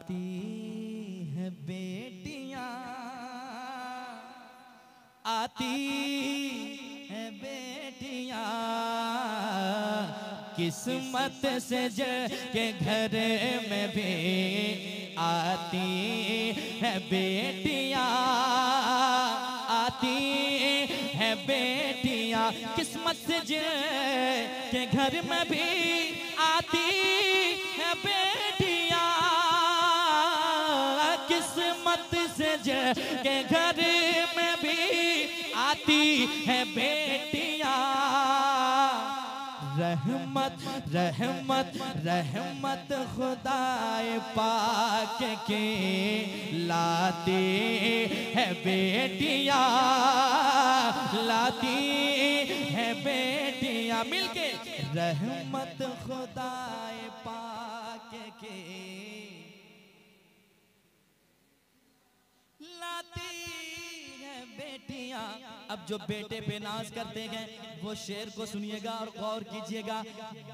आती है बेटियां, आती है बेटियां, किस्मत से के घर में भी आती है बेटियां, आती है बेटियां, किस्मत से के घर में भी आती है बेटियां, किस्मत से के घर में भी आती है बेटियां। रहमत रहमत रहमत खुदाए पाक के लाती है बेटियां, लाती है बेटियां, मिलके रहमत खुदाए पाक के लाती है बेटियां। अब जो बेटे पे नाज करते गए वो शेर को सुनिएगा और गौर कीजिएगा।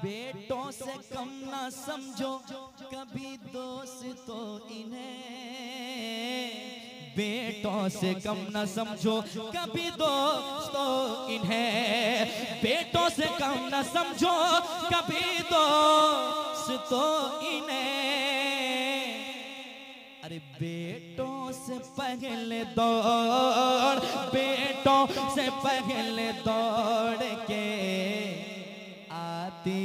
बेटों से कम ना समझो कभी दोस्तों इन्हें, बेटों से कम ना समझो कभी दोस्तों इन्हें, बेटों से कम ना समझो कभी दोस्तों इन्हें। अरे बेटों से पहले दौड़, बेटों से पहले दौड़ के आती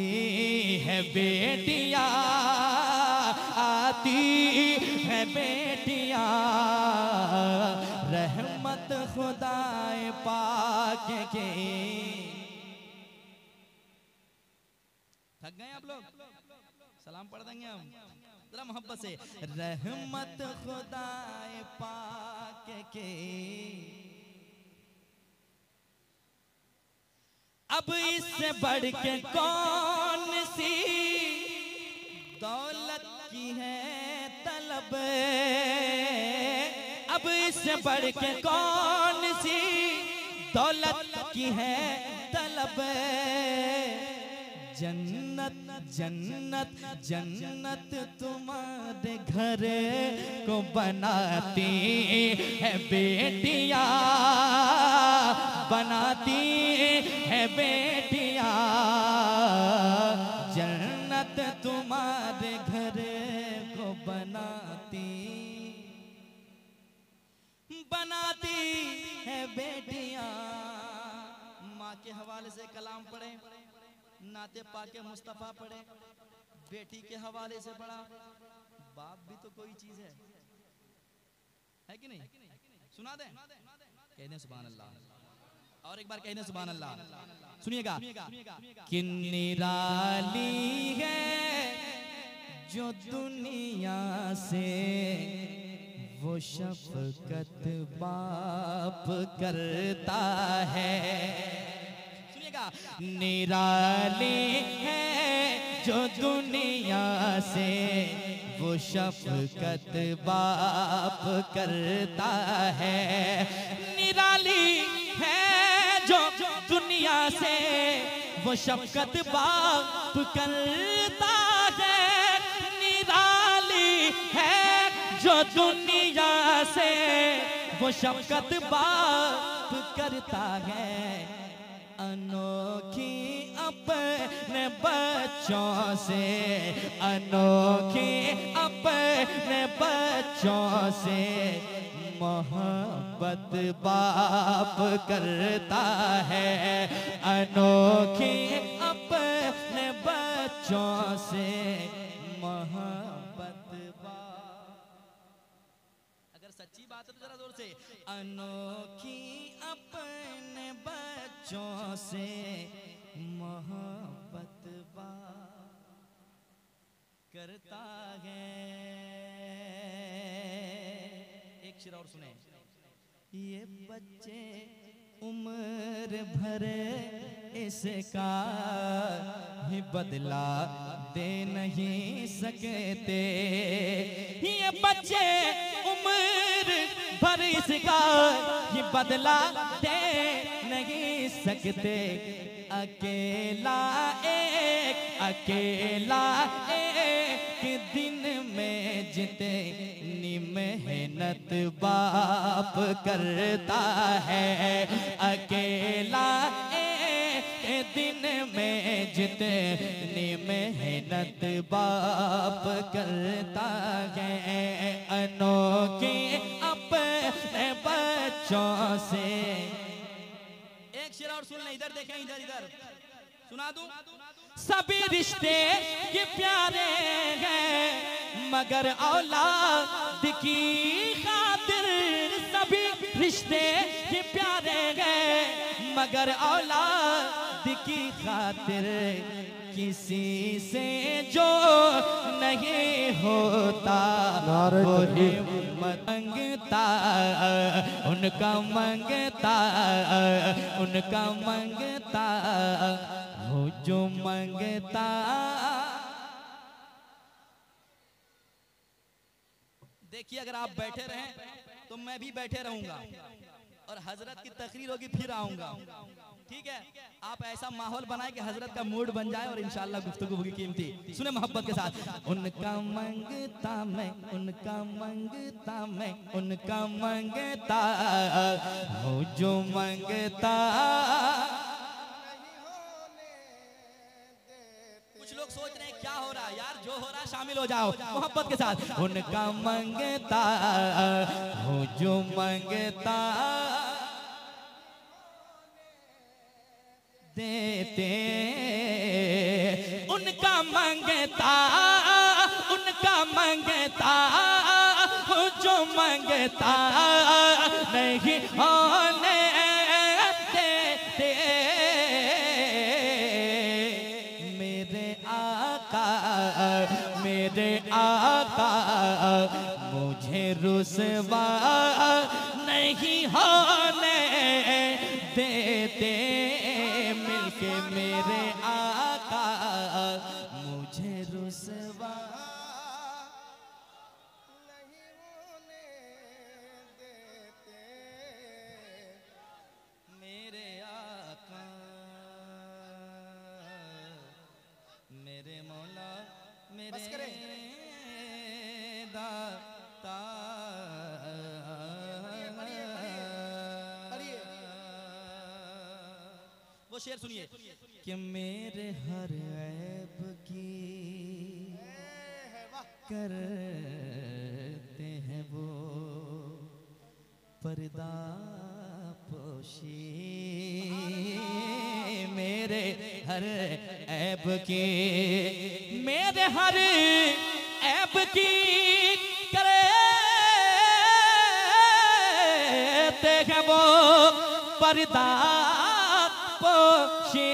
है बेटियां, आती है बेटियां। रहमत खुदाए पाक के। थक गए आप लोग? सलाम पढ़ देंगे हम जरा मोहब्बत से। रहमत खुदाए पाक के। अब इससे बढ़ के कौन सी दौलत की है तलब, अब इससे बढ़ के कौन सी दौलत की है तलब। जन्नत जन्नत जन्नत तुम्हारे घर को बनाती है बेटियां, बनाती है बेटियां। जन्नत तुम्हारे घर को बनाती, बनाती है बेटियां। माँ के हवाले से कलाम पढ़े, नाते पाके मुस्तफा पढ़े, बेटी के हवाले से पढ़ा। बाप भी तो कोई चीज है कि नहीं? सुना दे, कह दें सुभान अल्लाह। और एक बार कह दें सुभान अल्लाह। सुनिएगा। कि निराली है जो दुनिया से वो शफकत बाप करता है। निराली है जो दुनिया से वो शफकत बाप करता है। निराली है जो दुनिया से वो शफकत बाप करता है। निराली है जो दुनिया से वो शफकत बाप करता है। अनोखी अपने बच्चों से, अनोखी अपने बच्चों से मोहब्बत बाप करता है। अनोखी अपने बच्चों से मोहब्बत बाप। अगर सच्ची बात है तो जरा जोर से। अनोखी अपने बच्चों से मोहब्बत बाप करता है। एक शेर और सुने। ये बच्चे उम्र भर इसका ही बदला दे नहीं सकते। ये बच्चे उम्र भर इसका ही बदला दे नहीं सकते। अकेला एक दिन में जितनी मेहनत बाप करता है, अकेला एक दिन में जितनी मेहनत बाप करता है, अनोखे अपने बच्चों से। एक शेर और सुन ले, इधर देखें, इधर इधर सुना दूं। सभी रिश्ते के प्यारे हैं मगर औलाद की खातिर, सभी रिश्ते के प्यारे हैं मगर औलाद की खातिर, किसी से जो नहीं होता वो हिम्मत मंगता, उनका मंगता, उनका मंगता हो जो मंगता। देखिए अगर आप बैठे रहें तो मैं भी बैठे रहूंगा और हजरत की तकरीर होगी फिर आऊंगा, ठीक है। आप ऐसा माहौल बनाए कि हजरत का मूड बन जाए और इंशाअल्लाह गुफ्तगू होगी कीमती। सुने मोहब्बत के साथ। उनका मंगता मैं, उनका मंगता मैं, उनका मंगता हो जो मंगता। कुछ लोग सोच रहे हैं क्या हो रहा है यार, जो हो रहा है शामिल हो जाओ मोहब्बत के साथ। उनका मंगता हो जो मंगता देते, उनका मंगता, उनका मंगता हो जो मंगता नहीं होने देते। मेरे आका, मेरे आका मुझे रुसवा नहीं होने देते, मिलके मेरे आका मुझे रुसवा नहीं होने देते। मेरे आका, मेरे मौला, मेरे दाता। वो शेर सुनिए कि मेरे हर ऐब की करते हैं वो पर्दा पोशी, मेरे हर ऐब की, मेरे हर ऐब की करते हैं वो पर्दा पोशे।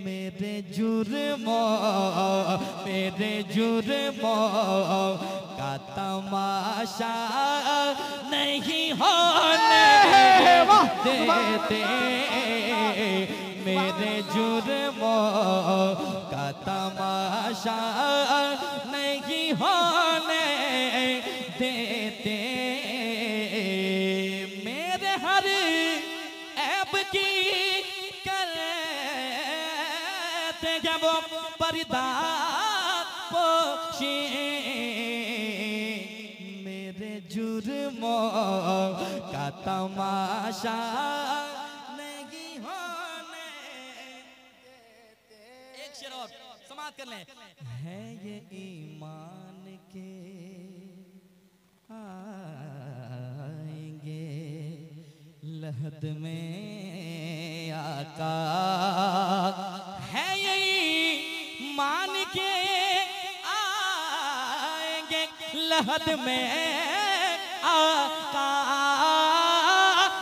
मेरे जुर्मों, मेरे जुर्मों का तमाशा नहीं होने देते, मेरे जुर्मों का तमाशा नहीं होने देते। हर ऐब की करते हैं वो पर्दा पोशी, मेरे जुर्मों का तमाशा नहीं होने देते। एक शेर और समाप्त कर लें। है ये ईमान के आएंगे लहद में आका, है यही मान के आएंगे लहद में आका,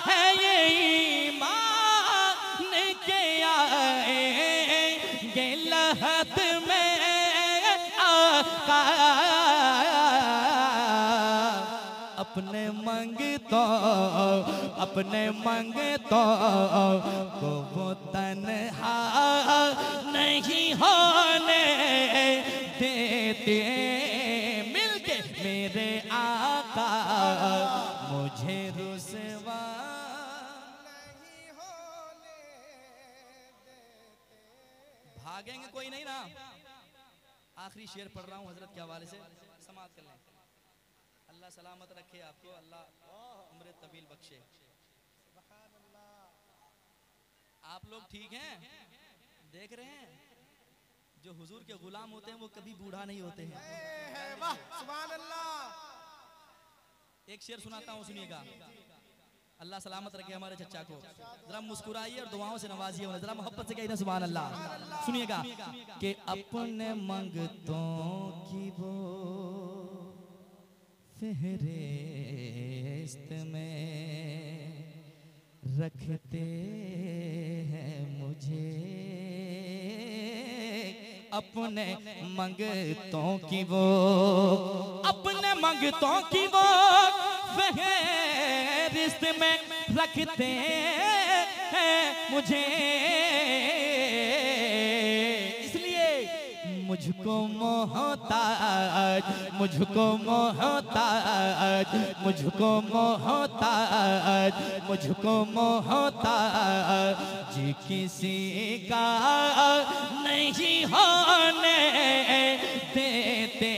है यही मान के आएंगे लहद में आका। अपने मंगतों, अपने मंगतों को वो तन्हा नहीं होने देते, मिलके मेरे आका मुझे रुसवा नहीं होने देते। भागेंगे कोई नहीं ना, आखिरी शेर पढ़ रहा हूँ हजरत के हवाले से, समाप्त कर लें। अल्लाह सलामत रखे आपको, अल्लाह उम्र तवील बख्शे। आप लोग ठीक हैं? देख रहे हैं जो हुजूर के गुलाम होते हैं वो कभी बूढ़ा नहीं होते हैं। वाह सुभान अल्लाह। एक शेर सुनाता हूँ, सुनिएगा। अल्लाह सलामत रखे हमारे चचा को, जरा मुस्कुराइए और दुआओं से नवाजिए, जरा मोहब्बत से कहिए सुभान अल्लाह। सुनिएगा कि अपने मंगतों की वो फेहरिस्त में रखते हैं मुझे, अपने मंगतों की वो, अपने मंगतों की वो फेहरिस्त में रखते हैं मुझे। इसलिए मुझको मोहताज, मुझको मोहताज, मुझको मोहताज, मुझको मोहताज जी किसी का नहीं होने देते,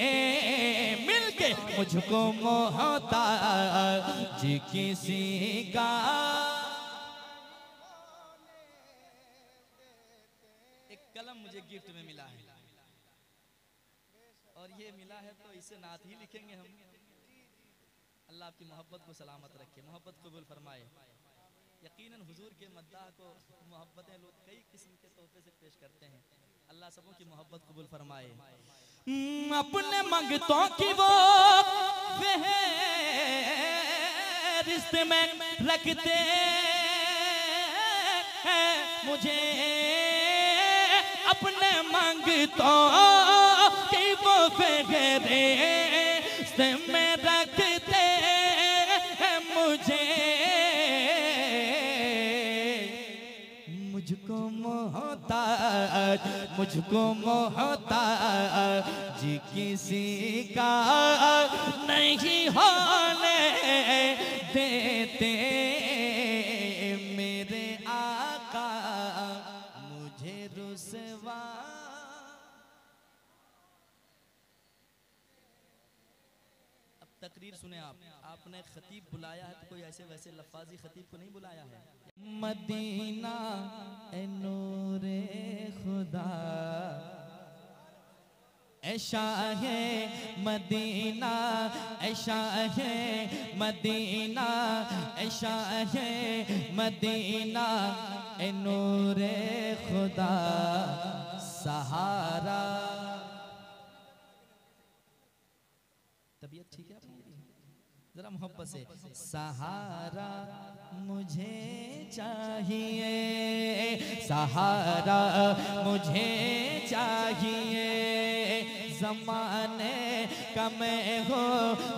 मिलके मुझको मोहताज जी किसी का। एक कलम मुझे गिफ्ट में मिला है और ये मिला है तो इसे नात ही लिखेंगे हम। अल्लाह आपकी मोहब्बत को सलामत रखे, मोहब्बत कबूल फरमाए। यकीनन हुजूर के मद्दाह को मोहब्बतें लोग कई किस्म के तोहफे से पेश करते हैं। अल्लाह सबों की मोहब्बत कबूल फरमाए। अपने मंगतों की वो फेहरिस्त में रखते हैं मुझे, अपने मंगतों की वो फेहरिस्त में रखते हैं मुझे। मुझको मोहताज, मुझको मोहताज जी किसी का नहीं होने देते, मेरे आका मुझे रुसवा। अब तकरीर सुने आप, आपने खतीब बुलाया है तो कोई ऐसे वैसे लफाजी खतीब को नहीं बुलाया है। मदीना ए नूरे खुदा, ए शाहे मदीना, ए शाहे मदीना, ए शाहे मदीना, ए नूरे खुदा सहारा। तबीयत ठीक है आपकी? जरा मोहब्बत से। सहारा मुझे चाहिए, सहारा मुझे चाहिए, ज़माने का मैं हो,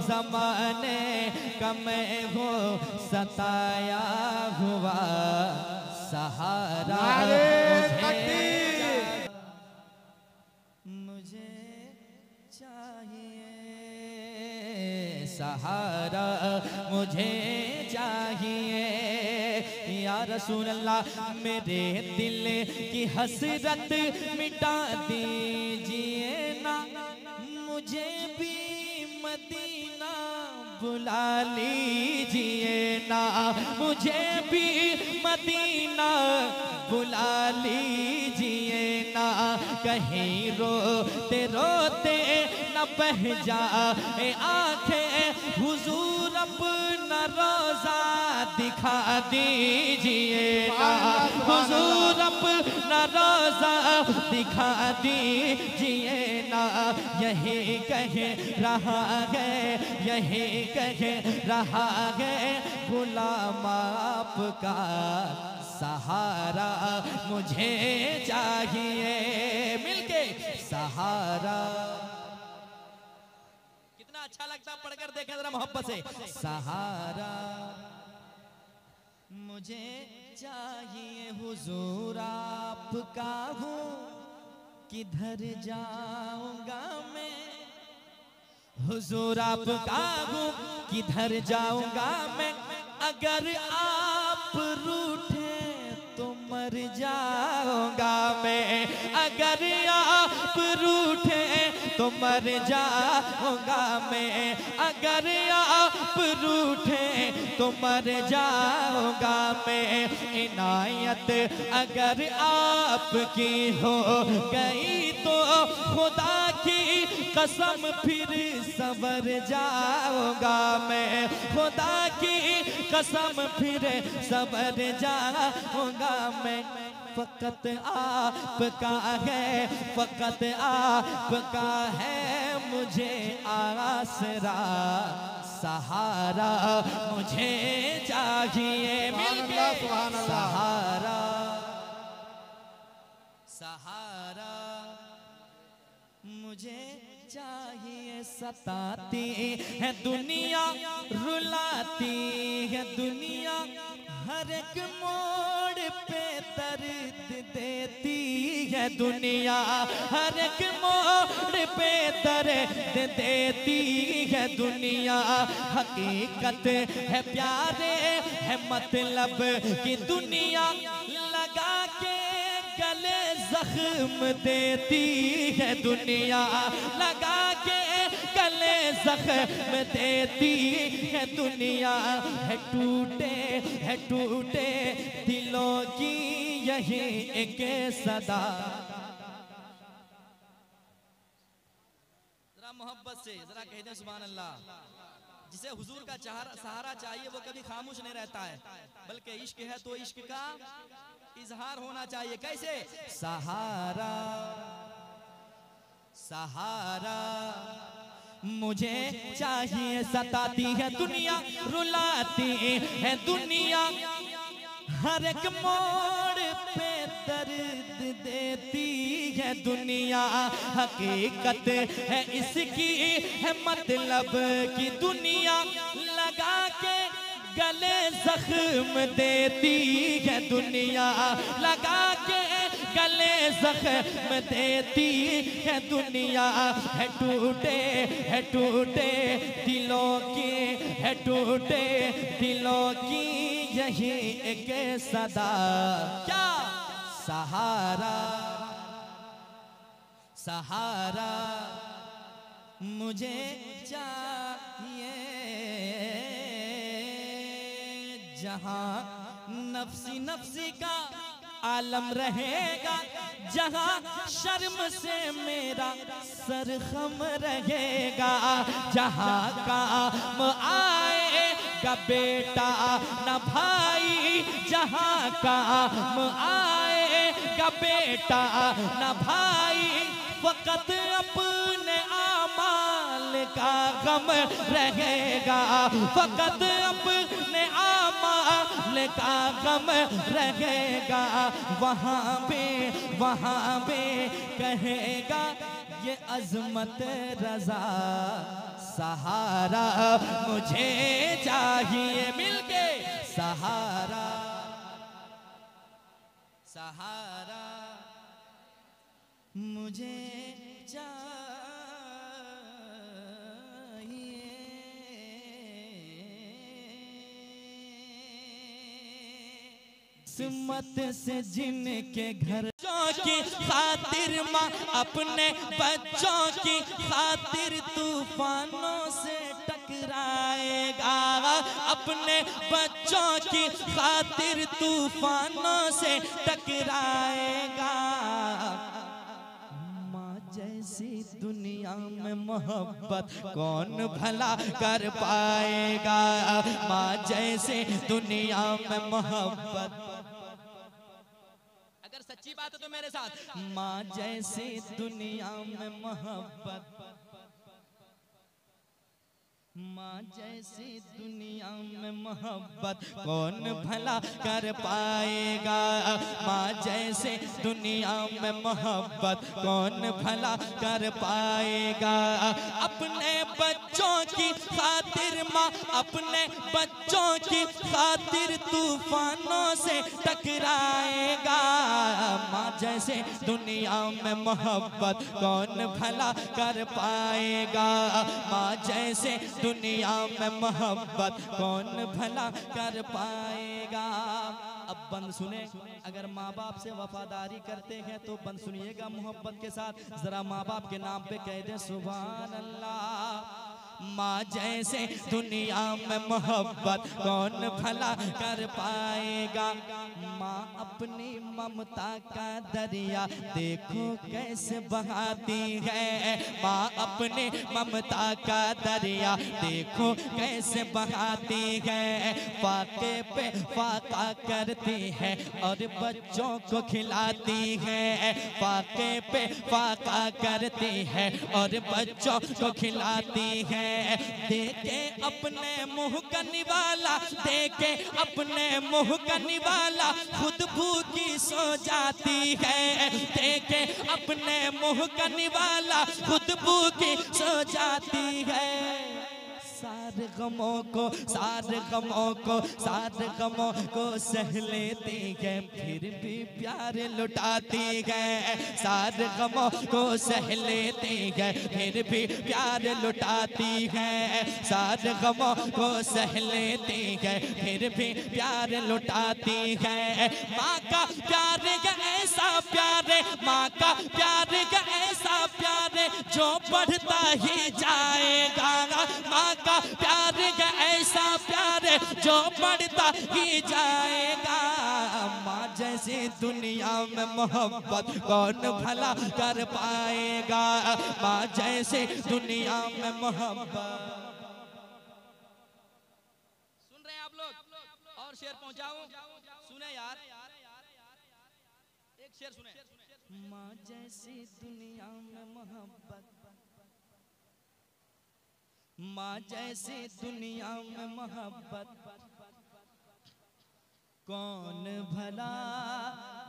ज़माने का मैं हो सताया हुआ, सहारा मुझे चाहिए, सहारा मुझे चाहिए। या रसूल अल्लाह मेरे दिल की हसरत मिटा दीजिए ना, मुझे भी मदीना बुला लीजिए ना, मुझे भी मदीना बुला लीजिए ना, कहीं रोते रोते न बह जाए आंखें, हुजूर अपना रोजा दिखा दीजिए ना, हुजूर अपना रोजा दिखा दीजिए ना। यही कह रहा है, यही कह रहा है गुलाम आपका, सहारा मुझे चाहिए, मिलके सहारा। कितना अच्छा लगता पढ़कर देखें जरा मोहब्बत से। सहारा मुझे चाहिए, हुजूर आपका हूँ, किधर जाऊंगा मैं, हुजूर आपका हूँ, किधर जाऊंगा मैं, अगर आप रूठे तो मर जाऊंगा मैं, अगर आप रूठे तो मर जाऊंगा मैं, अगर आप रूठे तो मर जाऊंगा मैं, इनायत अगर आपकी हो गई तो खुदा की कसम फिर सवर जाऊंगा मैं, खुदा की कसम फिर सवर जाऊंगा मैं। फकत आपका है, फकत आपका है मुझे आसरा, सहारा मुझे चाहिए मिलके सहारा, सहारा मुझे चाहिए। सताती है दुनिया, रुलाती है दुनिया, हर एक मोड़ पे दर्द देती है दुनिया, हर एक मोड़ पे दर्द देती है दुनिया। हकीकत है प्यारे है मतलब कि दुनिया लगा के गले जख्म देती है दुनिया, लगा के गले जख्म देती है दुनिया। है टूटे दिलों की यही एक सदा। जरा मोहब्बत से जरा कह दें सुभान अल्लाह। जिसे हुजूर का सहारा चाहिए वो कभी खामोश नहीं रहता है, बल्कि इश्क है तो इश्क का इजहार होना चाहिए। कैसे? सहारा, सहारा मुझे चाहिए। सताती है दुनिया, रुलाती है दुनिया, हर एक मोड़ पे दर्द देती है दुनिया। हकीकत है इसकी है मतलब कि दुनिया लगा के गले जख्म देती है दुनिया, लगा के गले जख्म देती है दुनिया। है टूटे दिलों की, है टूटे दिलों की यही एक सदा। क्या? सहारा, सहारा मुझे चाहिए। जहां नफ्सी नफ्सी का आलम रहेगा, जहां शर्म से मेरा सर खम रहेगा, जहां काम आएगा बेटा न भाई, जहां काम आएगा बेटा न भाई, फकत अपने आमाल का गम रहेगा, फकत अपने आमाल का गम रहेगा। वहाँ पे कहेगा ये अजमत रजा, सहारा मुझे चाहिए मिलके सहारा, सहारा मुझे चाहिए। किस्मत से जिनके घर की खातिर माँ अपने बच्चों की खातिर तूफानों से टकराएगा, अपने बच्चों की खातिर तूफानों से टकराएगा। माँ जैसी दुनिया में मोहब्बत कौन भला कर पाएगा, माँ जैसे दुनिया में मोहब्बत। अगर सच्ची बात है तो मेरे साथ, माँ जैसी दुनिया में मोहब्बत, माँ जैसी दुनिया में मोहब्बत कौन भला कर पाएगा, माँ जैसे दुनिया में मोहब्बत कौन भला कर पाएगा। अपने बच्चों की खातिर माँ अपने बच्चों की खातिर तूफानों से टकराएगा, माँ जैसे दुनिया में मोहब्बत कौन भला कर पाएगा, माँ जैसे दुनिया में मोहब्बत कौन भला कर पाएगा। अब बंद सुने, अगर माँ बाप से वफादारी करते हैं तो बंद सुनिएगा मोहब्बत के साथ, जरा माँ बाप के नाम पे कह दे सुभान अल्लाह। माँ जैसे दुनिया में मोहब्बत कौन भला कर पाएगा, माँ अपनी ममता का दरिया देखो कैसे बहाती है, माँ अपनी ममता का दरिया देखो कैसे बहाती है, फाके पे फाका करती है और बच्चों को खिलाती है, फाके पे फाका करती है और बच्चों को खिलाती है, देखे अपने मुंह का निवाला, देखे अपने मुंह का निवाला खुद भूखी सो जाती है, देखे अपने मुंह का निवाला खुद भूखी सो जाती है, सारे गमों को सारे गमों को सारे गमों को सह लेती है फिर भी प्यार लुटाती है, सारे गमों को सह लेती है फिर भी प्यार लुटाती है, सारे गमों को सह लेती है फिर भी प्यार लुटाती है, माँ का प्यार है ऐसा प्यार, माँ का प्यार है ऐसा प्यार जो बढ़ता ही जाएगा, माँ का प्यार है ऐसा प्यार जो बढ़ता ही जाएगा, माँ जैसी दुनिया में मोहब्बत कौन भला कर पाएगा, माँ जैसे दुनिया में मोहब्बत। सुन रहे हैं आप लोग? और शेर पहुंचाऊं? सुने यार, एक शेर सुने। माँ जैसी दुनिया में मोहब्बत, माँ जैसी दुनिया में मोहब्बत कौन भला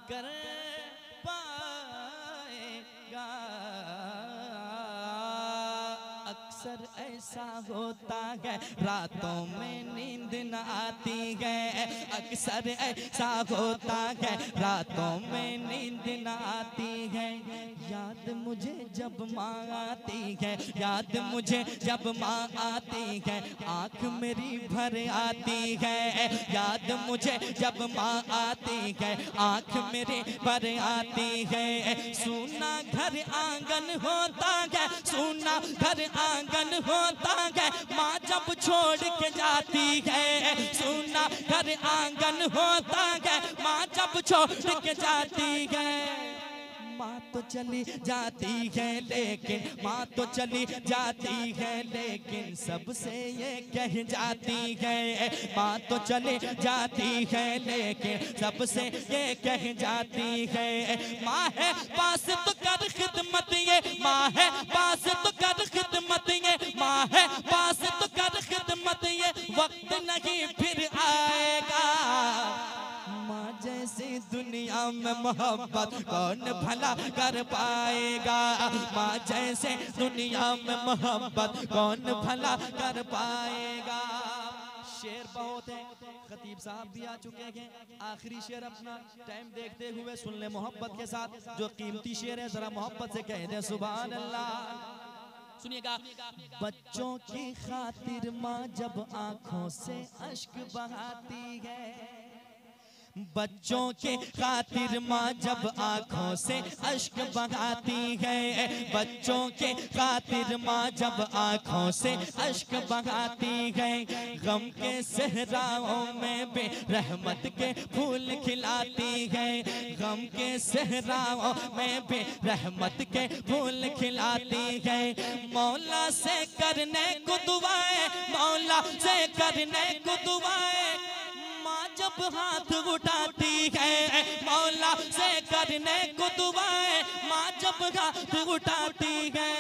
कर पाएगा, अक्सर ऐसा होता है रातों में नींद न आती है, अक्सर ऐसा होता है रातों में नींद न आती है, याद मुझे जब माँ आती है, याद मुझे जब माँ आती है आँख मेरी भर आती है, याद मुझे जब माँ आती है आँख मेरी भर आती है, सुना घर आंगन होता है, सुना घर आंगन होता है माँ जब छोड़ के जाती है, सुना घर आंगन होता है माँ जब छोड़ के जाती है, माँ तो चली जाती है लेकिन माँ तो चली जाती है लेकिन सबसे ये कह जाती है, माँ तो चली जाती है लेकिन सबसे ये कह जाती है, माँ है पास तो कर खिदमत ये, माँ है पास तो कर खिदमत ये, माँ है पास तो कर खिदमत ये, वक्त नहीं फिर आएगा, माँ जैसी दुनिया में मोहब्बत कौन भला कर पाएगा, माँ जैसे दुनिया में मोहब्बत कौन भला कर पाएगा। शेर बहुत है, खतीब साहब भी आ चुके हैं, आखिरी शेर अपना टाइम देखते हुए सुन ले मोहब्बत के साथ, जो कीमती शेर है जरा मोहब्बत से कह दे सुभान अल्लाह। सुनिएगा, बच्चों की खातिर माँ जब आंखों से अश्क बहाती है, बच्चों के खातिर माँ जब आंखों से अश्क बहाती है, बच्चों के खातिर माँ जब आंखों से अश्क बहाती है, गम के सहराओं में भी रहमत के फूल खिलाती है, गम के सहराओं में भी रहमत के फूल खिलाती है, मौला से करने को दुआएं, मौला से करने को दुआएं, माँ जब हाथ उठाती है, मौला से करने को दुआएं, माँ जब हाथ उठाती है,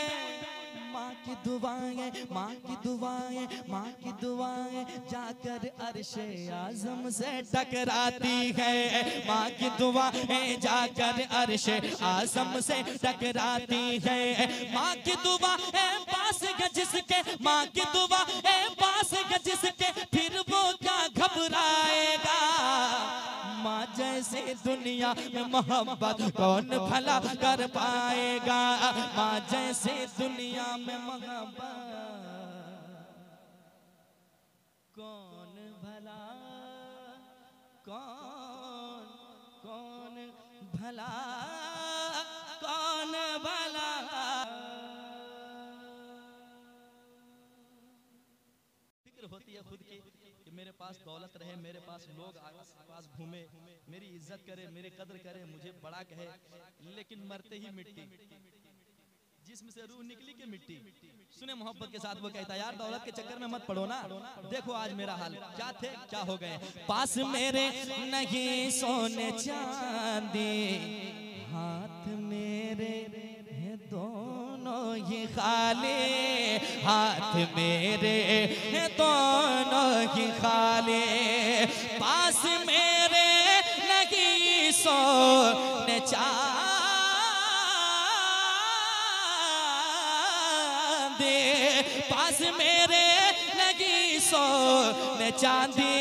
माँ की दुआएं, माँ की दुआएं, माँ की दुआएं जाकर अर्शे आज़म से टकराती है, माँ की दुआएं जाकर अर्शे आज़म से टकराती है, माँ की दुआएं पास है जिसके, माँ की दुआएं पास है जिसके, फिर वो क्या घबराएगा, माँ जैसे दुनिया में मोहब्बत कौन भला कर पाएगा, माँ जैसे दुनिया में मोहब्बत कौन भला कौन कौन भला कौन भला। फिक्र होती है खुद की कि मेरे पास दौलत रहे, मेरे पास लोग आस पास घूमे, मेरी इज्जत करे, मेरी कदर करे, मुझे बड़ा कहे, लेकिन मरते ही मिट्टी, जिस्म से रूह निकली के मिट्टी। सुने मोहब्बत के साथ वो कहता यार दौलत के चक्कर में मत पड़ो ना, देखो आज मेरा हाल क्या थे क्या हो गए। पास मेरे नहीं सोने चांदी, हाथ मेरे हैं दोनों ही खाली, हाथ मेरे हैं दोनों ही खाली। पास मेरे नहीं सोने चांदी, पास मेरे लगी सोने चांदी,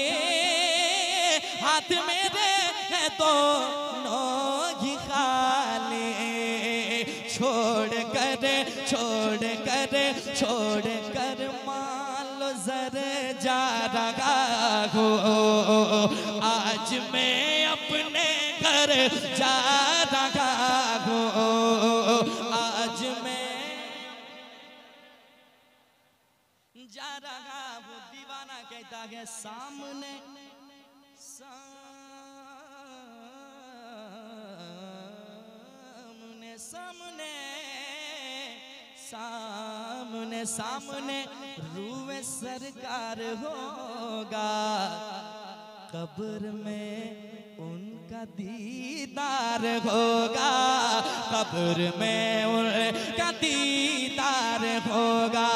हाथ मेरे है दोनों ही खाली। छोड़ कर मान लो जर जा रहा हो, आज मैं अपने घर जा रहा हो, आज मैं जा रहा वो दीवाना कहता है सामने सामने सामने सामने सामने रूए सरकार होगा, कब्र में उनका दीदार होगा, कब्र में उनका दीदार होगा।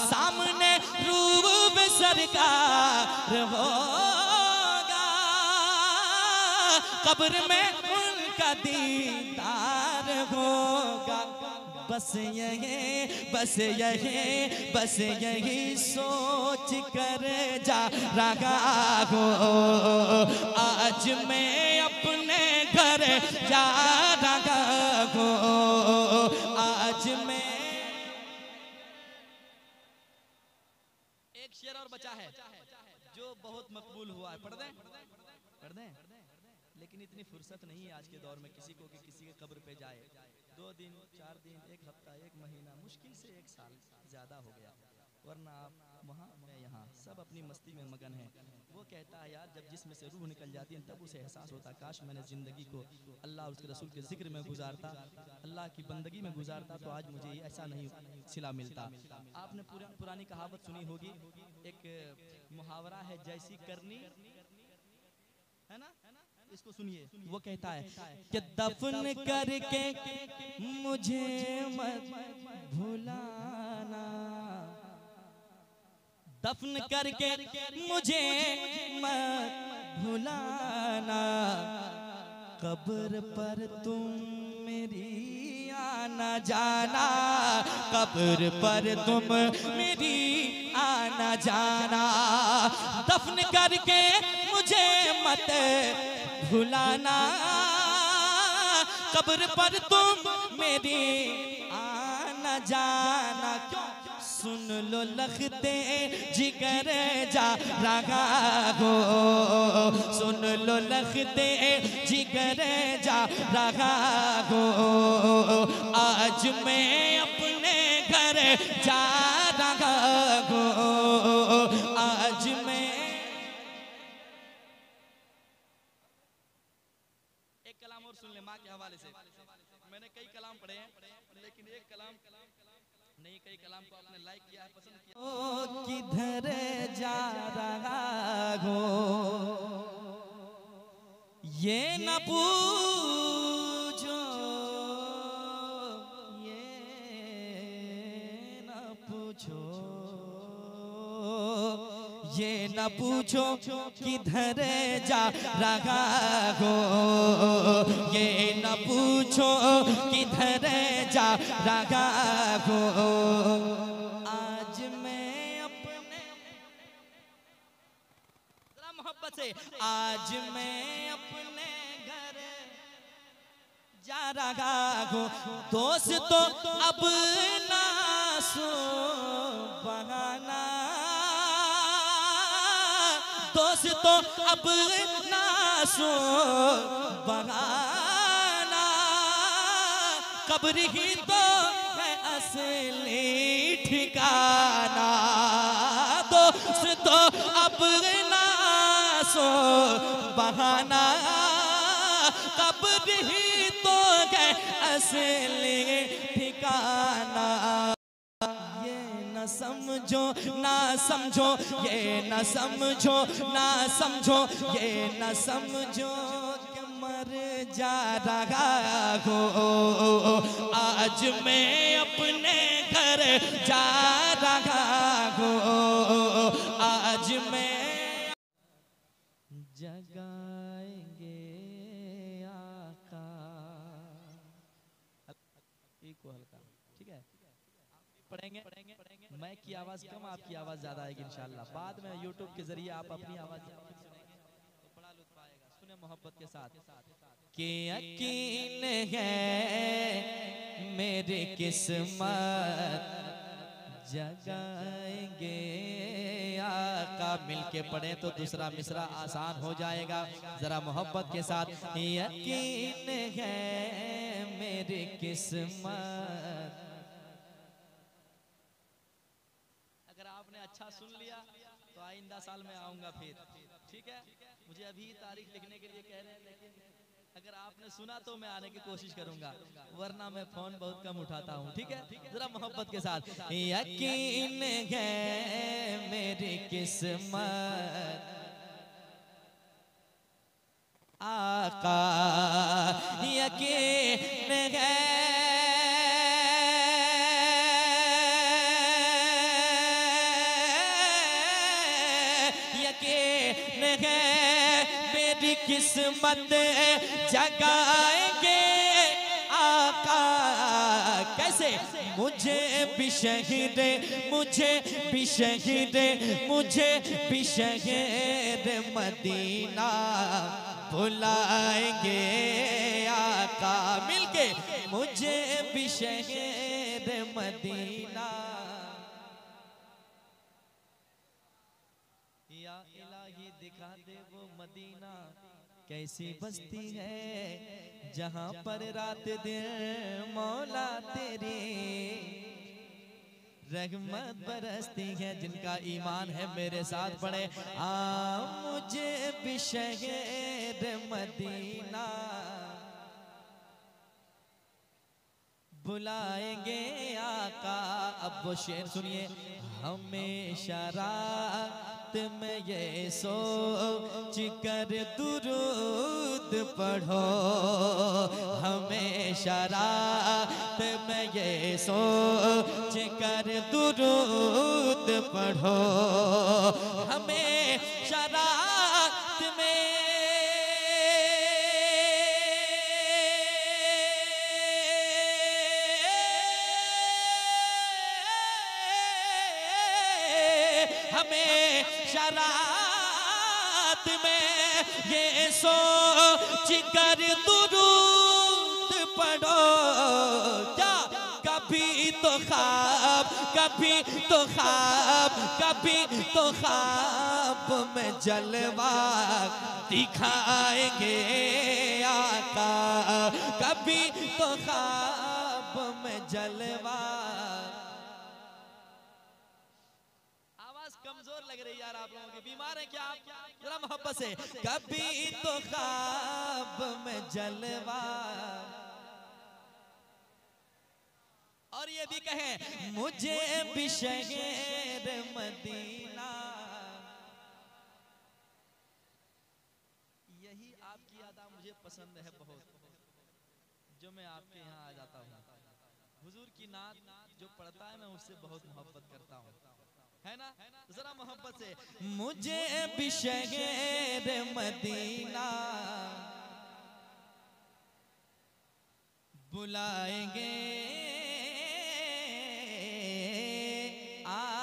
सामने रूब सरकार होगा, कब्र में उनका दीदार होगा। बस यही सोच कर जा रहा हो, आज मैं अपने घर जा रहा हो, आज मैं। एक शेर और बचा है जो बहुत मकबूल हुआ है, पढ़ दें। लेकिन इतनी फुर्सत नहीं है आज के दौर में किसी को कि किसी के कब्र पे जाए। 2 दिन 4 दिन 1 हफ्ता 1 महीना मुश्किल से 1 साल ज़्यादा हो गया, वरना आप वहाँ मैं यहाँ सब अपनी मस्ती में मगन हैं। वो कहता है यार जब जिसमें से रूह निकल जाती है तब उसे एहसास होता काश मैंने ज़िंदगी को अल्लाह और उसके रसूल के जिक्र में गुजारता, अल्लाह की बंदगी में गुजारता, तो आज मुझे ऐसा नहीं सिला मिलता। आपने पुरानी कहावत सुनी होगी, एक मुहावरा है जैसी करनी है ना, इसको सुनिए। वो कहता है कि दफन करके मुझे मत भुलाना, दफन करके मुझे मत भुलाना, कब्र पर तुम मेरी आना जाना, कब्र पर तुम मेरी आना जाना। दफन करके मुझे मत भुलाना, कब्र पर तुम मेरी आना जाना। क्यों? सुन लो लखते जिगर जा रहा हो, सुन लो लखते जिगर जा रहा हो, आज मैं अपने घर जा रहा हो, आज मैं। एक कलाम और सुन ले माँ के हवाले से। मैंने कई कलाम पढ़े हैं लेकिन एक कलाम नहीं, कई कलाम को आपने लाइक किया है, पसंद किया। ओ किधर जा रहा हो ये न पूछो, ये न पूछो, ये न पूछो किधर जा रहा हो, ये न पूछो किधर जा रहा हो, आज मैं अपने जरा मोहब्बत से, आज मैं अपने घर जा रहा हो। दोस्तों अब ना सो बहाना, दोस्तों अब ना सो बहाना, कब्र ही तो है असली ठिकाना। दोस्तों अब ना सो बहाना, कब्र ही तो है असली ठिकाना। ये न समझो ना समझो, ये न समझो ना समझो, ये न समझो कि मर जा रहा हो। आज मैं अपने घर जा रहा हो, आज मैं जगाएंगे आका। को हल्का ठीक है, पढ़ेंगे। मैं की आवाज कम, आपकी आवाज ज्यादा आएगी इंशाल्लाह। बाद में यूट्यूब के जरिए आप अपनी आवाज सुनेंगे तो बड़ा लुत्फ आएगा। सुने मोहब्बत के साथ कि यकीन है मेरी किस्मत जगाएंगे आका। मिलके पढ़े तो दूसरा मिसरा आसान हो जाएगा। जरा मोहब्बत के साथ, यकीन है मेरी किस्मत। अगर आपने अच्छा सुन लिया तो आइंदा साल में आऊंगा फिर, ठीक है। मुझे अभी तारीख लिखने के लिए कह रहे हैं, लेकिन अगर आपने सुना तो मैं आने की कोशिश करूंगा, वरना मैं फोन बहुत कम उठाता हूँ, ठीक है। जरा मोहब्बत के साथ, यकीन है मेरी किस्मत आका, यकीन है मेरी किस्मत जगाएंगे आका। कैसे? मुझे भी शहीद, मुझे भी शहीद, मुझे भी शहीद मदीना बुलाएंगे आका। मिलके मुझे भी शहीद मदीना। या इलाही दिखा दे वो मदीना, कैसी बस्ती है जहां पर रात दिन मौला तेरी रहमत बरसती है। जिनका ईमान है मेरे साथ पढ़े, मुझे भी शहर मदीना बुलाएंगे आका। अब वो शेर सुनिए, हमेशा रात में ये सोच कर दुरूद पढ़ो, हमेशा रात में ये सोच कर दुरूद पढ़ो, हमेशा रात में हमें शरात में ये सोच कर दुरूद पढ़ो। क्या कभी तो ख्वाब, कभी तो ख्वाब, कभी तो ख्वाब में जलवा दिखाएंगे आका। कभी तो ख्वाब में जलवा। कमजोर लग रही यार आप लोगों की, बीमार हैं क्या आप? जरा मोहब्बत से, कभी तो ख्वाब में जलवा। और ये भी कहे, मुझे भी शहर मदीना। यही आपकी अदा मुझे पसंद है बहुत, जो मैं आपके यहाँ आ जाता हूँ। हुजूर की नात जो पढ़ता है मैं उससे बहुत मोहब्बत करता हूँ, है ना। जरा मोहब्बत से, मुझे भी शहर मदीना बुलाएंगे आका।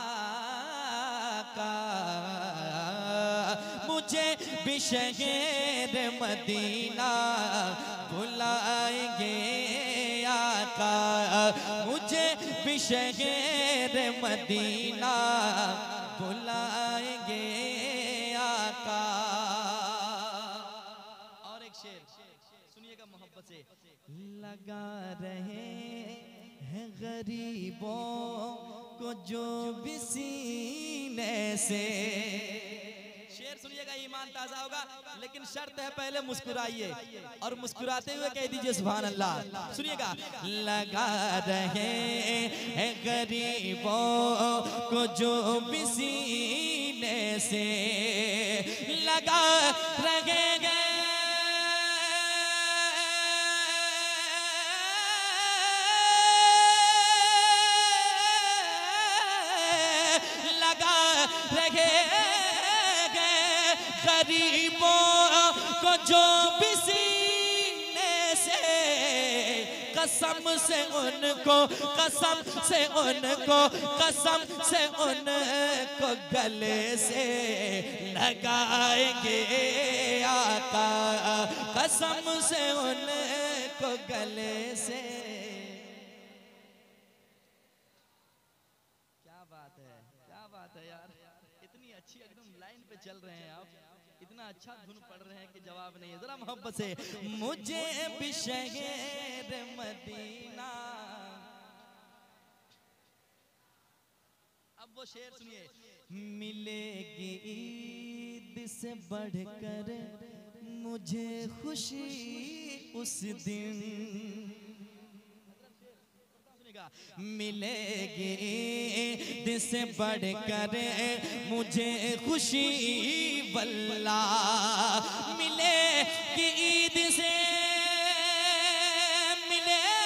मुझे भी शहर मदीना बुलाएंगे आका। मुझे भी शहर मदीना बुलाएंगे आका। लगा रहे हैं गरीबों को जो भी सीने से। शेर सुनिएगा, ईमान ताजा होगा, लेकिन शर्त है पहले मुस्कुराइए और मुस्कुराते हुए कह दीजिए सुभान अल्लाह। सुनिएगा, लगा रहे हैं गरीबों को जो भी सीने से, लगा रहे हैं गरीबों को जो भी सीने से, कसम से उनको, कसम से उनको, कसम से उनको गले से लगाएंगे आका, कसम से उनको गले से। क्या बात है, क्या बात है यार, इतनी अच्छी एकदम लाइन पे चल रहे हैं आप, इतना अच्छा धुन पढ़ रहे हैं कि जवाब नहीं है। जरा मोहब्बत से, मुझे भी शहर मदीना। अब वो शेर सुनिए, मिलेगी ईद से बढ़कर मुझे खुशी उस दिन, मिलेगी ईद से बढ़कर मुझे खुशी वल्ला, मिलेगी ईद से, मिलेगी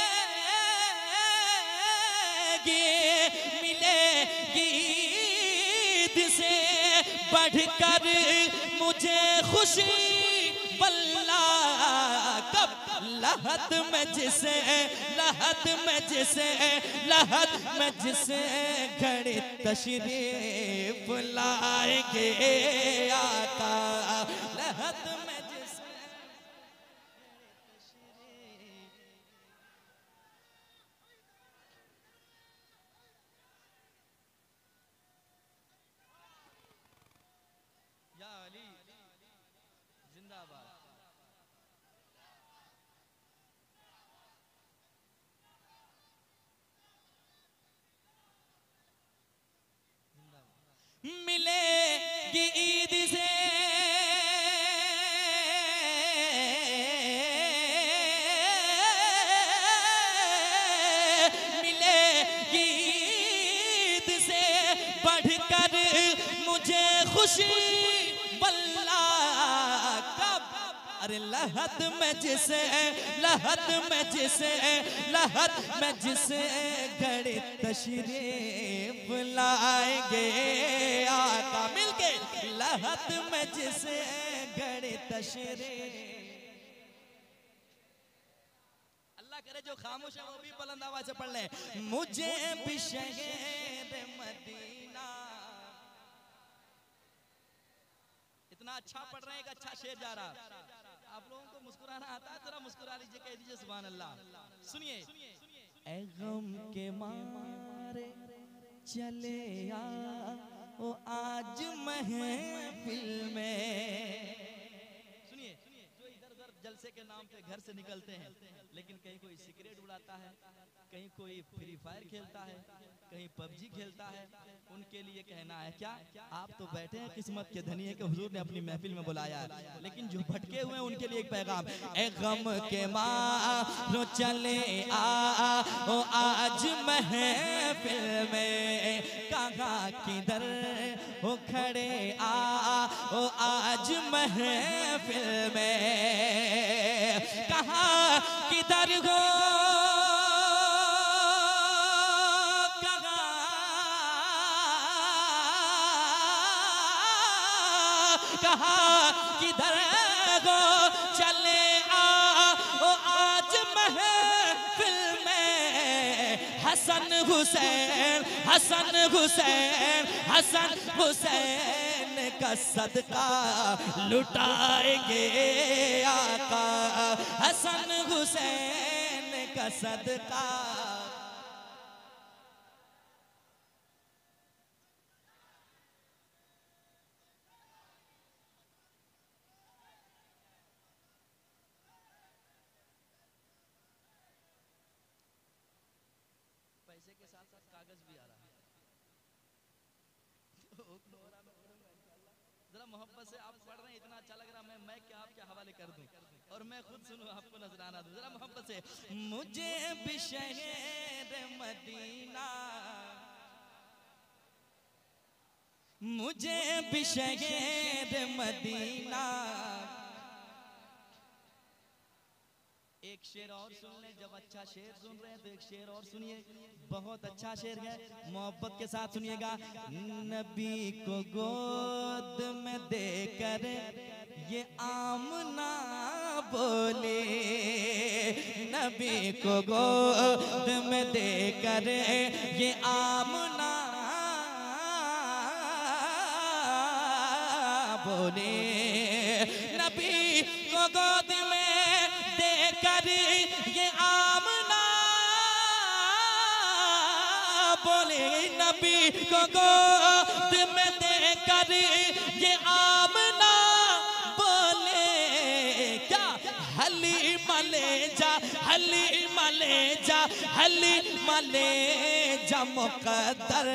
ईद से बढ़कर मुझे खुशी वल्ला। कब? लहद में जिसे, लहद में जिसे, लहद में जिसे घड़ी तशरीफ लाएंगे आका, लहद में जिसे या अली जिंदाबाद। मिलेगी ईद से, मिलेगी ईद से बढ़कर मुझे खुशी वल्ला। कब? अरे लहद में जिसे, लहद में जिसे, लहद में जिसे घड़ी तशरीफ लाएंगे आका, मिलके लहद में जिसे घड़ी तशरीफ। अल्लाह करे जो खामोश है वो भी बुलंद आवाज से पढ़ ले, मुझे भी शहर मदीना। इतना अच्छा पढ़ रहे हैं, एक अच्छा शेर जा रहा। आप लोगों को मुस्कुराना आता है, जरा मुस्कुरा लीजिए, कह दीजिए सुभान अल्लाह। सुनिए, ऐ गम के मारे चले ओ आज महफिल में। सुनिए, जो इधर उधर जलसे के नाम पे घर से निकलते हैं, लेकिन कहीं कोई सिगरेट उड़ाता है, कहीं कोई फ्री फायर खेलता है, कहीं पबजी खेलता है, उनके लिए कहना है क्या? आप तो बैठे हैं किस्मत के धनी है कि हुजूर ने अपनी महफिल में बुलाया है, लेकिन जो भटके हुए हैं उनके लिए एक पैगाम, ए गम के मारो चले ओ आज महफिल में, कहाँ किधर हो खड़े ओ आज महफिल में, कहाँ किधर हो, कहाँ किधर हो चले ओ आज महफिल में, हसन हुसैन, हसन हुसैन, हसन हुसैन का सदका लुटाएंगे आका, हसन हुसैन का सदका। जरा मोहब्बत से आप पढ़ रहे हैं, इतना अच्छा लग रहा है, मैं क्या आपके हवाले कर दूं और मैं खुद सुनूं, आपको नजराना दूं। जरा मोहब्बत से, मुझे भी शहर मदीना, मुझे भी शहर मदीना। एक शेर और सुन ले, जब अच्छा शेर सुन रहे हैं तो एक शेर और सुनिए, बहुत अच्छा शेर है, मोहब्बत के साथ सुनिएगा। नबी को गोद में देकर ये आमना बोले, नबी को गोद में देकर ये आमना बोले, नबी को गोद में देकर ये आमना बोले, नबी को गोद में देकर ये आमना बोले। क्या हलीमा ले जा, हलीमा ले जा, हलीमा ले जा, मुकद्दर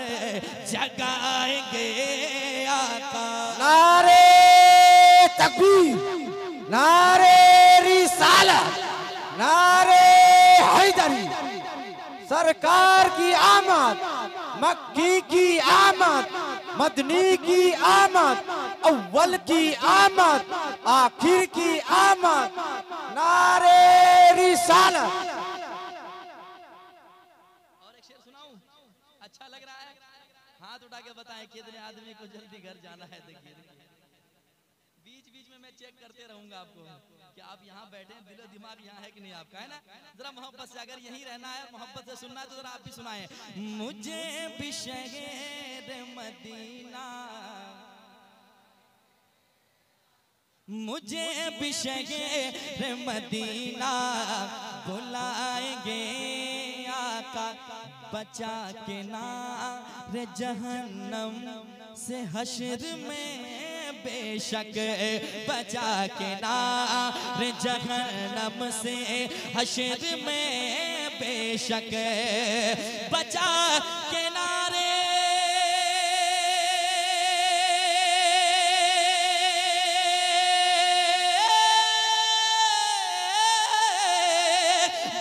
जगाएंगे आका। नारे तकबीर, नारे रिसालत, नारे हैदरी। सरकार की आमद, मक्की की आमद, मदनी की आमद, अव्वल की आमद, आखिर की आमद। नारे रिसालत। और एक शेर सुनाऊं, अच्छा लग रहा है? हाथ उठा के बताएं कितने आदमी को जल्दी घर जाना है। देखिए बीच बीच में मैं चेक करते रहूंगा आपको कि आप यहाँ बैठे हैं, दिलो दिमाग यहाँ है कि नहीं आपका, है ना? जरा मोहब्बत से, अगर यहीं रहना है, मोहब्बत से सुनना है तो जरा आप भी सुनाएं। मुझे भी शहर मदीना, मुझे भी शहर मदीना बुलाएंगे आका, बचा के नार जहन्नम से हश्र में बेशक, बचा के नार जहन्नम से हश्र में बेशक, बचा के नारे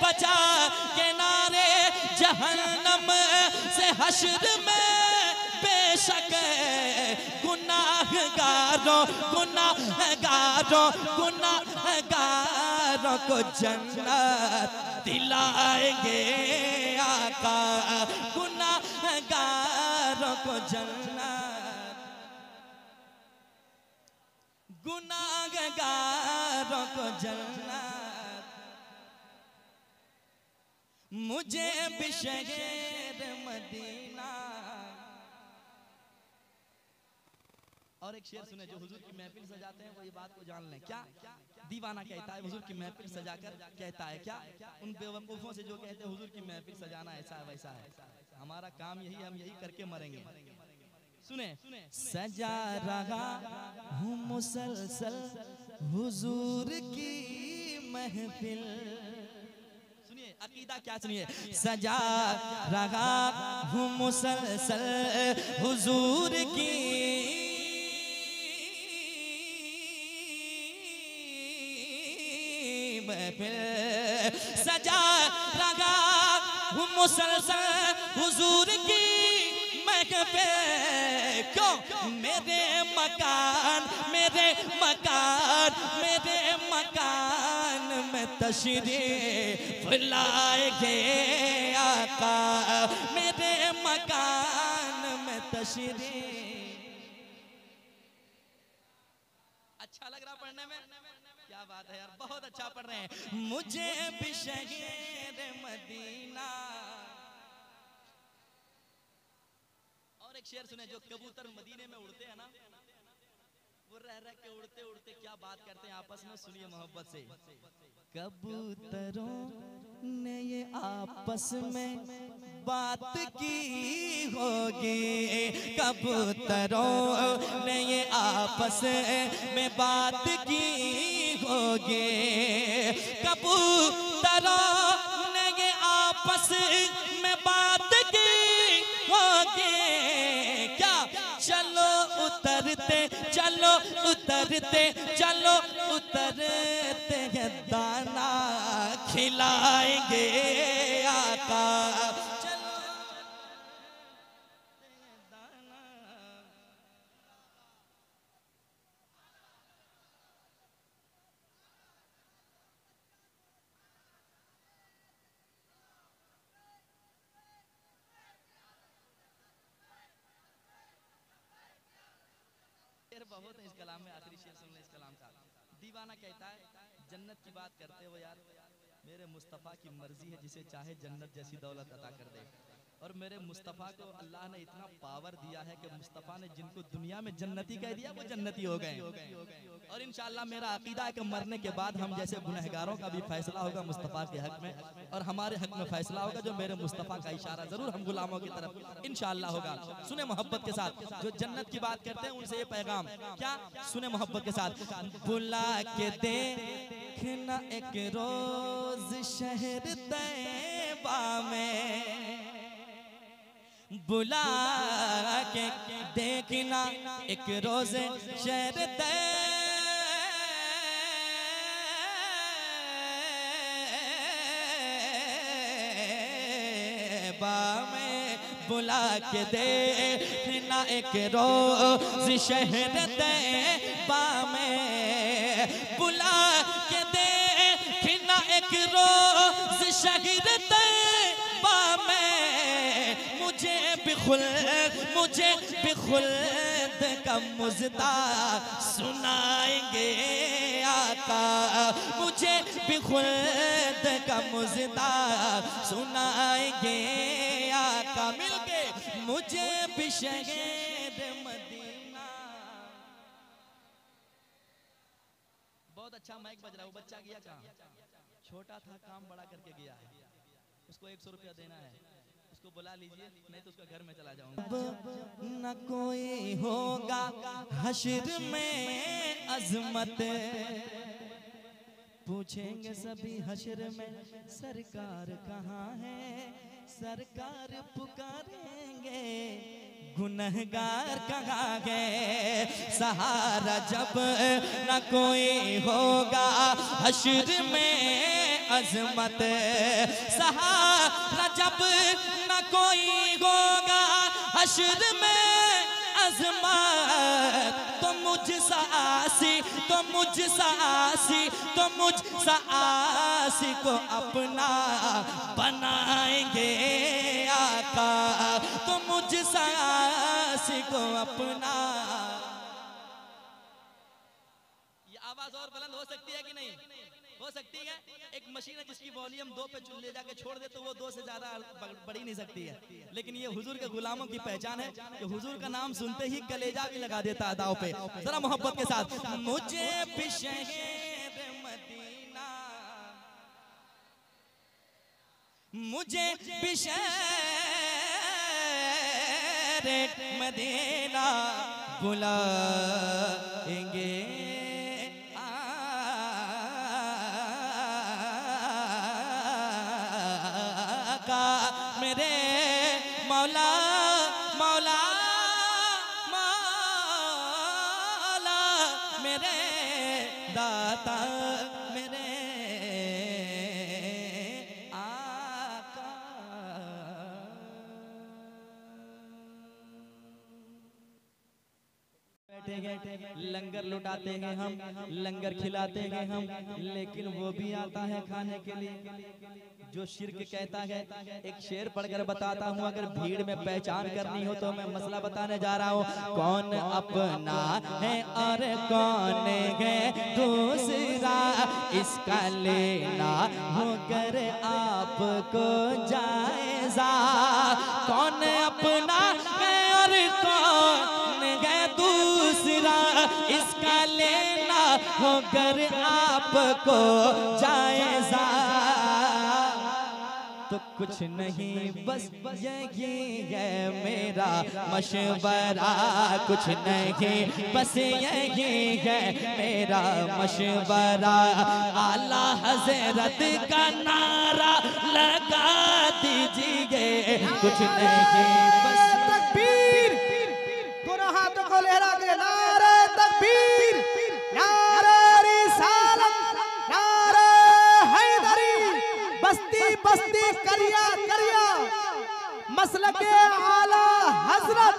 बचा के नारे जहन्नम से हश्र में बेशक, गुनाहगारों गुनाहगारों गुनाहगारों को जन्नत दिलाएंगे आका, गुनाहगारों को जन्नत, गुनाहगारों को जन्नत। मुझे भी शहर मदीना। और एक शेर सुने, जो हुजूर की महफिल सजाते हैं वो ये बात को जान लें। क्या दीवाना कहता है हुजूर की महफिल सजाकर, कहता है क्या? उन बेवकूफों से जो कहते हैं हुजूर की महफिल सजाना ऐसा है वैसा है, हमारा काम यही, हम यही करके मरेंगे। सुने, सजा रहा हूँ मुसलसल हुजूर की महफिल। अकीदा क्या सुनिए, सजा रहा हूँ मुसलसल हुजूर की महफिल, सजा रहा हूँ मुसलसल हुजूर की महफिल। क्यों? मेरे मकान, मेरे मकान, मेरे मकान में तशरीफ लाएंगे आका, मेरे मकान में तशरीफ। अच्छा लग रहा पढ़ने में? क्या बात है यार, बहुत अच्छा पढ़ रहे हैं। मुझे भी शहर मदीना। और एक शेर सुने, जो कबूतर मदीने में उड़ते हैं ना, वो रह रह के उड़ते उड़ते क्या बात करते हैं आपस में, सुनिए मोहब्बत से। कबूतरों ने ये आपस में बात की होगी, कबूतरों ने ये आपस में बात की होगी, कबूतरों ने ये आपस में बात की होगी। क्या? चलो उतरते चलो उतरते हैं दाना खिलाएंगे आका। चलो दाना। बहुत है इस कलाम में, आखिरी शेर सुन ले इस कलाम का। दीवाना कहता है जन्नत की बात करते हो यार, मेरे मुस्तफ़ा की मर्जी है जिसे चाहे जन्नत जैसी दौलत अता कर दे। और मेरे मुस्तफ़ा को अल्लाह ने इतना पावर दिया है कि मुस्तफ़ा ने जिनको दुनिया में जन्नती कह दिया वो जन्नती हो गए। और इंशाअल्लाह मेरा अकीदा है कि मरने के बाद हम जैसे गुनहगारों का भी फैसला होगा मुस्तफ़ा के हक में, और हमारे हक में फैसला होगा जो मेरे मुस्तफ़ा का इशारा जरूर हम गुलामों की तरफ इंशाअल्लाह होगा। सुने मोहब्बत के साथ जो जन्नत की बात करते हैं उनसे ये पैगाम क्या, सुने मोहब्बत के साथ। बुला के देखना एक रोज शहर तैबा में, बुला के देखना एक रोज शहर तैबा में, बुला के देखना एक रोज शहर तैबा में, बुला के देखना एक रोज शहर तैबा में, मुझे बिखुल्द का मुज़दा सुनाएंगे आका, मुझे बिखुल्द का मुज़दा सुनाएंगे आका, मिलके मुझे भी शहर मदीना। बहुत अच्छा माइक बज रहा है, वो बच्चा गया कहाँ? छोटा था, काम बड़ा करके गया है, उसको 100 रुपया देना है, उसको बुला लीजिए, नहीं तो उसका घर में चला जाऊंगा। न कोई होगा हश्र में अजमत, पूछेंगे सभी हश्र में सरकार कहाँ है, सरकार पुकारेंगे गुनहगार कहाँ गए। सहारा जब न कोई होगा हश्र में अजमत, सहारा जब न कोई होगा हश्र में अजमत, तो मुझ सासी को अपना बनाएंगे आका, तो मुझ सासी को अपना। ये आवाज और बुलंद हो सकती है कि नहीं? हो सकती है। एक मशीन है जिसकी वॉल्यूम 2 पे ले जाके छोड़ दे तो वो 2 से ज्यादा बढ़ी नहीं सकती है, लेकिन ये हुजूर के गुलामों की पहचान है कि हुजूर का नाम सुनते ही कलेजा भी लगा देता है दाव पे। जरा मोहब्बत के साथ, मुझे भी शहर मदीना, मुझे भी शहर मदीना बुलाएंगे मेरे मौला मौला मौला, मेरे दाता मेरे आका। लंगर लुटाते हैं हम, लंगर खिलाते हैं हम, लेकिन वो भी आता है खाने के लिए जो शिर्क कहता है। एक शेर पढ़कर बताता हूँ, अगर भीड़ में पहचान करनी हो तो मैं मसला बताने जा रहा हूँ। कौन अपना है और कौन है दूसरा, इसका लेना होकर आपको जायजा। कौन अपना है और कौन है दूसरा, इसका लेना होकर आपको जायजा। तो कुछ नहीं बस यही है मेरा मशवरा, कुछ नहीं बस यही है मेरा मशवरा। आला हज़रत का नारा लगा दीजिए, कुछ नहीं बस। तकबीर, दोनों हाथों को लहरा के नारे तकबीर। आला हजरत,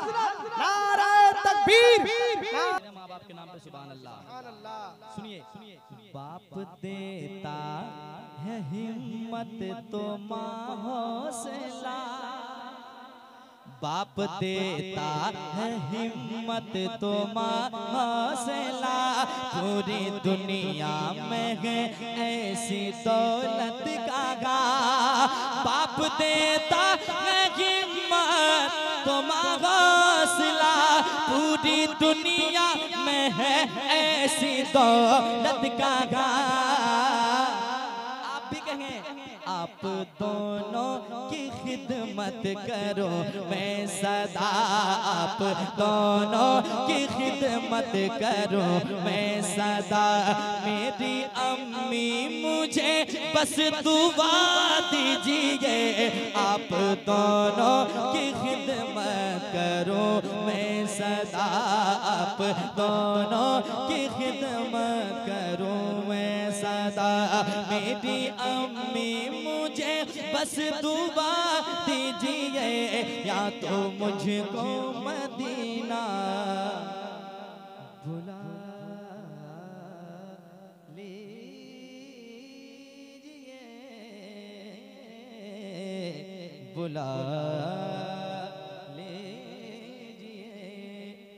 नारे तकबीर। मेरे माँ बाप के नाम पे सुभान अल्लाह। सुनिए, बाप देता है हिम्मत तो माँ हौसला, बाप देता है हिम्मत तो माँ हौसला, पूरी दुनिया में है ऐसी दौलत का गा, बाप देता है हिम्मत तो माँ हौसला, पूरी दुनिया में है ऐसी दौलत का गा। आप भी कहें, आप दोनों की खिदमत करो मैं सदा, आप दोनों की खिदमत करो मैं सदा, मेरी अम्मी मुझे बस दुआ दीजिए, आप दोनों की खिदमत करो मैं सदा, आप दोनों की खिदमत करो मैं सदा, मेरी अम्मी मुझे बस दुआ दीजिए, या तो मुझको मदीना बुला लीजिए, बुला लीजिए।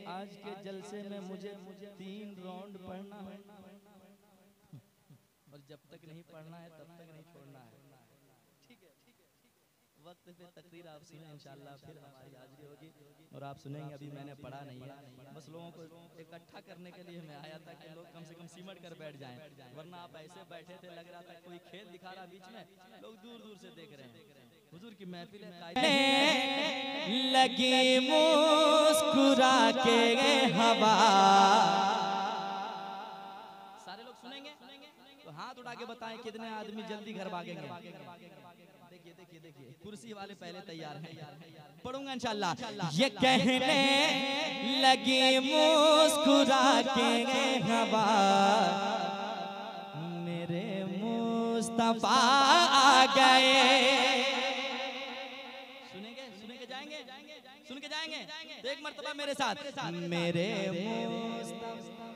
आज के जलसे में मुझे 3 राउंड पढ़ना है और जब तक नहीं पढ़ना है तब तक नहीं छोड़ना है। ठीक है, वक्त पे तकरीर आप सुने इंशाल्लाह, फिर हमारी हाजिरी होगी और आप सुनेंगे। अभी मैंने पढ़ा नहीं है, बस लोगों को इकट्ठा करने के लिए मैं आया था कि लोग कम से कम सिमट कर बैठ जाएं, वरना आप ऐसे बैठे थे लग रहा था कोई खेल दिखा रहा बीच में, लोग दूर दूर से देख रहे हैं। हुजूर की महफिल है, लगी मुस्कुरा के हवा, सारे लोग सुनेंगे तो हाथ उठा के बताएं कितने आदमी जल्दी घर भागेंगे। देखिए, कुर्सी वाले पहले तैयार हैं, पढ़ूंगा इंशाल्लाह। ये कहने लगी मुस्कुरा के हवा, मेरे मुस्तफा आ गए। सुनेंगे जाएंगे, सुन के जाएंगे तो एक मर्तबा मेरे साथ, मेरे मुस्तफा।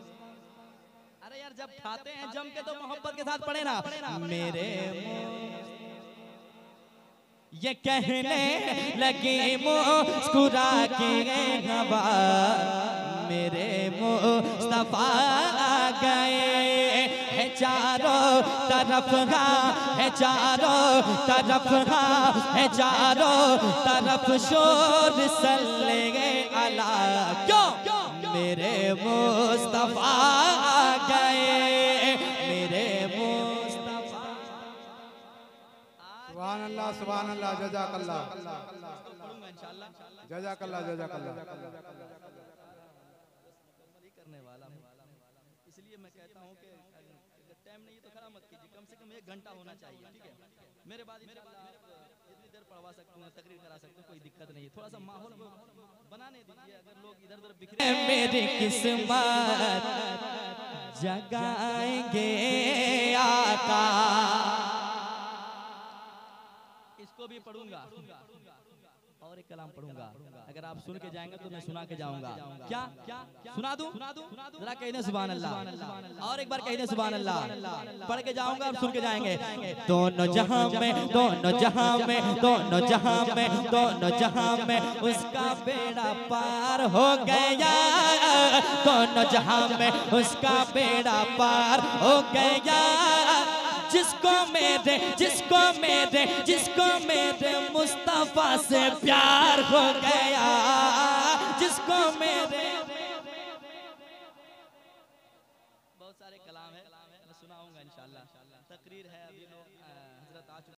अरे यार जब खाते हैं जम के तो मोहब्बत के साथ पढ़े ना, मेरे ये कहने लगी मुस्कुरा के हवा, मेरे मुस्तफा आ गए है चारों तरफ, है चारों तरफ, है चारों तरफ शोर सल्ले अला, क्यों मेरे मुस्तफा आ गए, मेरे मुस्तफा। सुभान अल्लाह, सुभान अल्लाह, जज़ाकल्लाह, जज़ाकल्लाह, जज़ाकल्लाह। करने वाला हूं, इसलिए मैं कहता हूं कि टाइम नहीं तो खड़ा मत कीजिए, कम से कम 1 घंटा होना चाहिए। ठीक है, मेरे बाद जितनी देर पढ़वा सकते हैं, तकरीर करा सकते हैं, कोई दिक्कत नहीं है। थोड़ा सा माहौल बनाने दीजिए, अगर लोग इधर उधर बिखरे। मेरी किस्मत जगाएंगे आका, इसको भी पढ़ूंगा और एक कलाम पढ़ूंगा, अगर आप सुन के जाएंगे तो मैं सुना के जाऊंगा। क्या सुना दूं? जरा कह दें सुभान अल्लाह, और एक बार कह दें सुभान अल्लाह। पढ़ के जाऊंगा और सुन के जाएंगे। दोनों जहां में, दोनों जहां में, दोनों जहां में, दोनों जहां में उसका बेड़ा पार हो गया, दोनों जहां में उसका बेड़ा पार हो गया, जिसको मेरे, जिसको मेरे, जिसको मेरे मुस्तफा से प्यार हो गया, जिसको मेरे। बहुत सारे कलाम है, मैं सुनाऊंगा इंशाल्लाह। तकरीर है, अभी लोग हजरत आ चुके